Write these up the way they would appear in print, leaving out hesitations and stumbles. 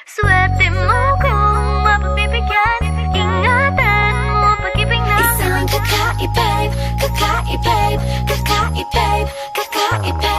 Swerte mo kung mapagbibigyan. Ingatan mo pag-ibig na Isang kakaibig, kakaibig, kakaibig, kakaibig.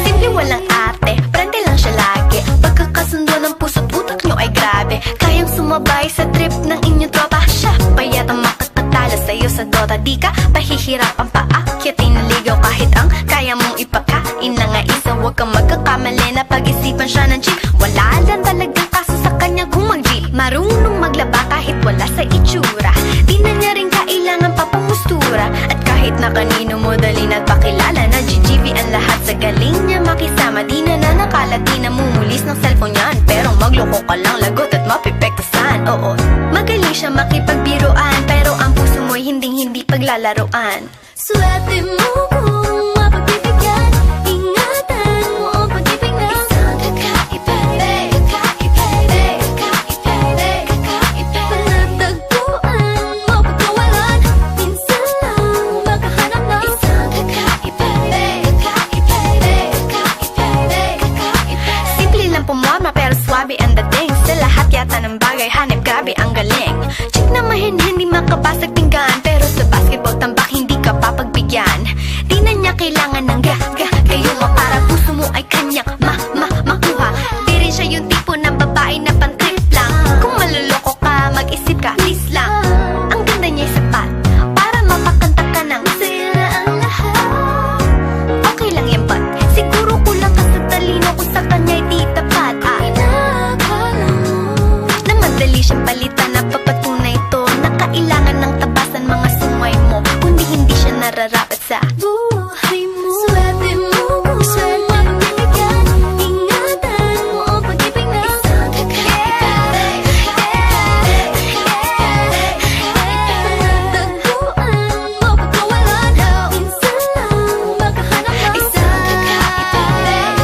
Simple walang ate, prende lang siya lagi. Pagkakasundo ng puso't utak nyo ay grabe. Kayang sumabay sa trip ng inyong tropa. Siya pa yata makatatalo sa'yo sa Dota. Di ka pahihirapan pa akyatin na ligaw. Kahit ang kaya mong ipakain na nga isa. Huwag kang magkakamali na pag-isipan siya ng chick. Wala lang talagang kaso sa kanya kung mag-G. Marunong maglaba kahit wala sa itsura. Di na niya rin kailangan pa pamustura. At kahit na kanino mo dali nagpakilala na GGB ang lahat sa galing niya makisama. Di na nakala, di na mumulis ng cellphone yan. Pero magloko ka lang, lagot at mapipektasan. Oo, magaling siya makipagbiruan. Pero ang puso mo'y hindi paglalaroan. Swerte mo kung mapagbibigyan. Ingatan mo ang pag-ibig na isang kakaibig, kakaibig, kakaibig, kakaibig. Panatagpuan mo pagkawalan. Minsan lang makahanap ng isang kakaibig, kakaibig, kakaibig, kakaibig. Simple lang pumorma pero swabe ang dating. Sa lahat yata ng bagay hanip, grabe ang galing. Chick na mahin, hindi makabasag pinggan. Pero sa basketball tambak hindi ka papagbigyan. Di na niya kailangan ng gayuma para puso mo ay kanyang makuha. Di rin siya yung tipo ng babae na pantrip lang. Kung maluloko ka, mag-isip ka, please lang. Ang ganda niya'y sapat para mapakanta ka ng sira ang lahat. Okay lang yan but siguro kulang ka sa talino kung sa kanya'y di tapat. Pinakala mo Na madali siyang palitan na papatunay ito. Na kailangan ng tabasan mga sungay mo. Kundi hindi siya nararapat sa buhay mo. Swerte mo kung mapagbibigyan. Ingatan mo ang pag-ibig na isang kakaibig, kakaibig, Panatagpuan mo pagkawalan. minsan lang makahanap ng isang kakaibig,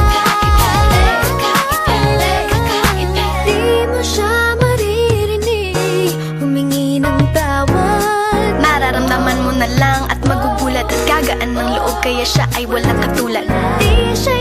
kakaibig, kakaibig. Di mo siya maririnig humingi ng tawad. Mararamdaman mo na lang at magugulat. At gagaan ng loob kaya siya ay walang katulad. Di siya